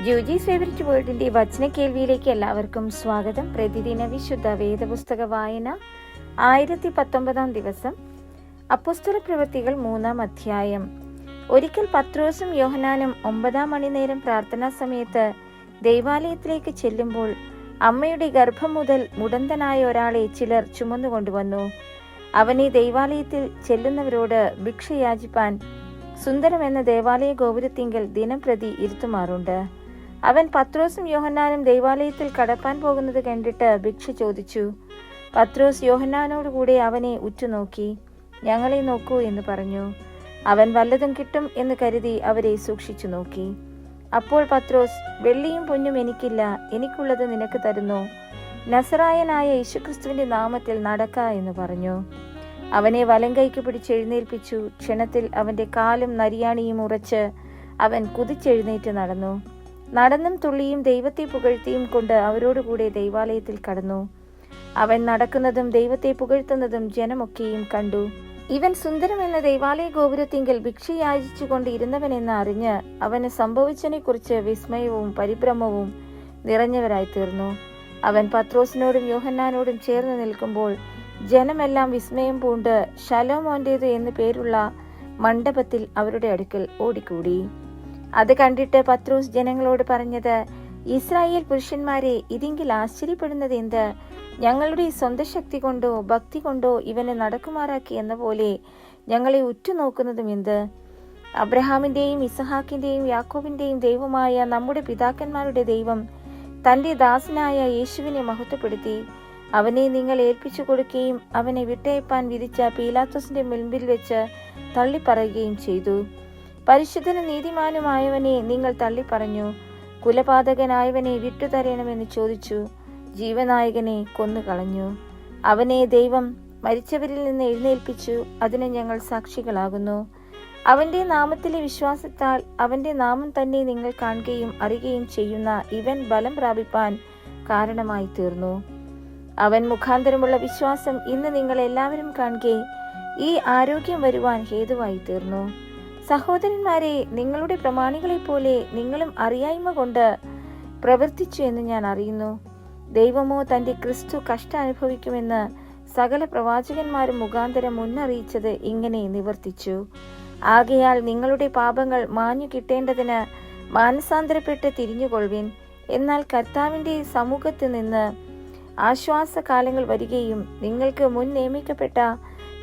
ജൂജീസ് favourite വേൾഡിന്റെ വചന കേൾവിയിലേക്ക് എല്ലാവർക്കും സ്വാഗതം. പ്രതിദിന വിശുദ്ധ വേദപുസ്തക വായന 1019 ദിവസം. അപ്പോസ്തല പ്രവൃത്തികൾ 3-ാം അധ്യായം. ഒരിക്കൽ പത്രോസും യോഹന്നാനും 9-ാം മണിനേരം പ്രാർത്ഥനാ സമയത്ത് ദൈവാലയത്തിലേക്ക് ചെല്ലുമ്പോൾ അമ്മയുടെ ഗർഭം മുതൽ മുടന്തനായ ഒരാളെ ചിലർ ചുമന്നുകൊണ്ടുവന്നു. അവനെ ദൈവാലയത്തിൽ ചെല്ലുന്നവരോട് ഭിക്ഷ യാചിപ്പാൻ സുന്ദരം എന്ന ദേവാലയ ഗോപുരത്തിങ്കൽ ദിനം പ്രതി ഇരുത്തുമാറുണ്ട്. അവൻ പത്രോസും യോഹന്നാനും ദൈവാലയത്തിൽ കടപ്പാൻ പോകുന്നത് കണ്ടിട്ട് ഭിക്ഷ ചോദിച്ചു. പത്രോസ് യോഹന്നാനോടുകൂടെ അവനെ ഉറ്റുനോക്കി, ഞങ്ങളെ നോക്കൂ എന്ന് പറഞ്ഞു. അവൻ വല്ലതും കിട്ടും എന്ന് കരുതി അവരെ സൂക്ഷിച്ചു നോക്കി. അപ്പോൾ പത്രോസ്, വെള്ളിയും പൊന്നും എനിക്കില്ല, എനിക്കുള്ളത് നിനക്ക് തരുന്നു. നസറായനായ യേശുക്രിസ്തുവിന്റെ നാമത്തിൽ നടക്ക എന്ന് പറഞ്ഞു. അവനെ വലം കൈക്ക് പിടിച്ചെഴുന്നേൽപ്പിച്ചു. ക്ഷണത്തിൽ അവന്റെ കാലും നരിയാണിയും ഉറച്ച് അവൻ കുതിച്ചെഴുന്നേറ്റ് നടന്നു. നടന്നും തുള്ളിയും ദൈവത്തെ പുകഴ്ത്തിയും കൊണ്ട് അവരോടുകൂടെ ദൈവാലയത്തിൽ കടന്നു. അവൻ നടക്കുന്നതും ദൈവത്തെ പുകഴ്ത്തുന്നതും ജനമൊക്കെയും കണ്ടു. ഇവൻ സുന്ദരം എന്ന ദൈവാലയ ഗോപുരത്തിങ്കൽ ഭിക്ഷ യാചിച്ചുകൊണ്ട് ഇരുന്നവനെന്ന് അറിഞ്ഞ് അവന് സംഭവിച്ചതിനെ കുറിച്ച് വിസ്മയവും പരിഭ്രമവും നിറഞ്ഞവരായി തീർന്നു. അവൻ പത്രോസിനോടും യോഹന്നാനോടും ചേർന്ന് നിൽക്കുമ്പോൾ ജനമെല്ലാം വിസ്മയം പൂണ്ട് ശലോമോന്റേത് എന്ന് പേരുള്ള മണ്ഡപത്തിൽ അവരുടെ അടുക്കൽ ഓടിക്കൂടി. അത് കണ്ടിട്ട് പത്രോസ് ജനങ്ങളോട് പറഞ്ഞത്, ഇസ്രായേൽ പുരുഷന്മാരെ, ഇതിങ്കിൽ ആശ്ചര്യപ്പെടുന്നത് എന്ത്? ഞങ്ങളുടെ സ്വന്തം ശക്തി കൊണ്ടോ ഭക്തി കൊണ്ടോ ഇവനെ നടക്കുമാറാക്കി എന്ന പോലെ ഞങ്ങളെ ഉറ്റുനോക്കുന്നതും എന്ത്? അബ്രഹാമിന്റെയും ഇസഹാക്കിന്റെയും യാക്കോബിന്റെയും ദൈവമായ നമ്മുടെ പിതാക്കന്മാരുടെ ദൈവം തന്റെ ദാസനായ യേശുവിനെ മഹത്വപ്പെടുത്തി അവനെ നിങ്ങൾ ഏൽപ്പിച്ചു കൊടുക്കുകയും അവനെ വിട്ടയപ്പാൻ വിധിച്ച പീലാത്തോസിന്റെ മുൻപിൽ വെച്ച് തള്ളിപ്പറയുകയും ചെയ്തു. പരിശുദ്ധനും നീതിമാനുമായവനെ നിങ്ങൾ തള്ളിപ്പറഞ്ഞു. കുലപാതകനായവനെ വിട്ടുതരണമെന്ന് ചോദിച്ചു. ജീവനായകനെ കൊന്നുകളഞ്ഞു. അവനെ ദൈവം മരിച്ചവരിൽ നിന്ന് എഴുന്നേൽപ്പിച്ചു. അതിന് ഞങ്ങൾ സാക്ഷികളാകുന്നു. അവന്റെ നാമത്തിലെ വിശ്വാസത്താൽ അവന്റെ നാമം തന്നെ നിങ്ങൾ കാണുകയും അറിയുകയും ചെയ്യുന്ന ഇവൻ ബലം പ്രാപിപ്പാൻ കാരണമായി തീർന്നു. അവൻ മുഖാന്തരമുള്ള വിശ്വാസം ഇന്ന് നിങ്ങൾ എല്ലാവരും കാണുകയും ഈ ആരോഗ്യം വരുവാൻ ഹേതുവായി തീർന്നു. സഹോദരന്മാരെ, നിങ്ങളുടെ പ്രമാണികളെ പോലെ നിങ്ങളും അറിയായ്മ കൊണ്ട് പ്രവർത്തിച്ചു എന്ന് ഞാൻ അറിയുന്നു. ദൈവമോ തന്റെ ക്രിസ്തു കഷ്ട അനുഭവിക്കുമെന്ന് സകല പ്രവാചകന്മാരും മുഖാന്തരം മുന്നറിയിച്ചത് ഇങ്ങനെ നിവർത്തിച്ചു. ആകയാൽ നിങ്ങളുടെ പാപങ്ങൾ മാഞ്ഞു കിട്ടേണ്ടതിന് മാനസാന്തരപ്പെട്ട് തിരിഞ്ഞുകൊള്ളുവിൻ. എന്നാൽ കർത്താവിന്റെ സമുഖത്ത് നിന്ന് ആശ്വാസകാലങ്ങൾ വരികയും നിങ്ങൾക്ക് മുൻ നിയമിക്കപ്പെട്ട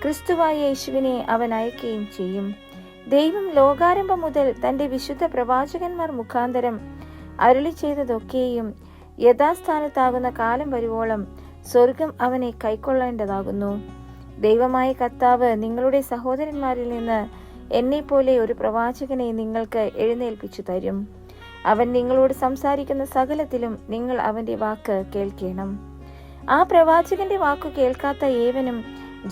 ക്രിസ്തുവായ യേശുവിനെ അവൻ അയക്കുകയും ചെയ്യും. ദൈവം ലോകാരംഭം മുതൽ തന്റെ വിശുദ്ധ പ്രവാചകന്മാർ മുഖാന്തരം അരുളി ചെയ്തതൊക്കെയും യഥാസ്ഥാനത്താകുന്ന കാലം വരുവോളം സ്വർഗം അവനെ കൈക്കൊള്ളേണ്ടതാകുന്നു. ദൈവമായ കർത്താവ് നിങ്ങളുടെ സഹോദരന്മാരിൽ നിന്ന് എന്നെപ്പോലെ ഒരു പ്രവാചകനെ നിങ്ങൾക്ക് എഴുന്നേൽപ്പിച്ചു തരും. അവൻ നിങ്ങളോട് സംസാരിക്കുന്ന സകലത്തിലും നിങ്ങൾ അവന്റെ വാക്ക് കേൾക്കണം. ആ പ്രവാചകന്റെ വാക്കു കേൾക്കാത്ത ഏവനും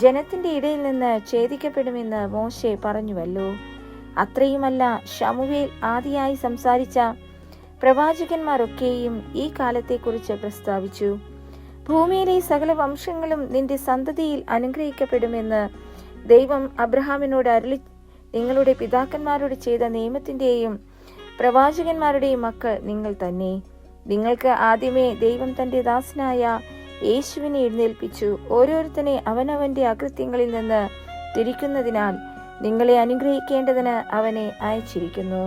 ജനത്തിന്റെ ഇടയിൽ നിന്ന് ഛേദിക്കപ്പെടുമെന്ന് മോശെ പറഞ്ഞുവല്ലോ. അത്രയുമല്ല, ശമൂവേൽ ആദിയായി സംസാരിച്ച പ്രവാചകന്മാരൊക്കെയും ഈ കാലത്തെക്കുറിച്ച് പ്രസ്താവിച്ചു. ഭൂമിയിലെ സകല വംശങ്ങളും നിന്റെ സന്തതിയിൽ അനുഗ്രഹിക്കപ്പെടുമെന്ന് ദൈവം അബ്രഹാമിനോട് അരുളി നിങ്ങളുടെ പിതാക്കന്മാരോട് ചെയ്ത നിയമത്തിന്റെയും പ്രവാചകന്മാരുടെയും മക്കൾ നിങ്ങൾ തന്നെ. നിങ്ങൾക്ക് ആദ്യമേ ദൈവം തന്റെ ദാസനായ യേശുവിനെ എഴുന്നേൽപ്പിച്ചു. ഓരോരുത്തനെ അവനവന്റെ അകൃത്യങ്ങളിൽ നിന്ന് തിരിക്കുന്നതിനാൽ നിങ്ങളെ അനുഗ്രഹിക്കേണ്ടതിന് അവനെ അയച്ചിരിക്കുന്നു.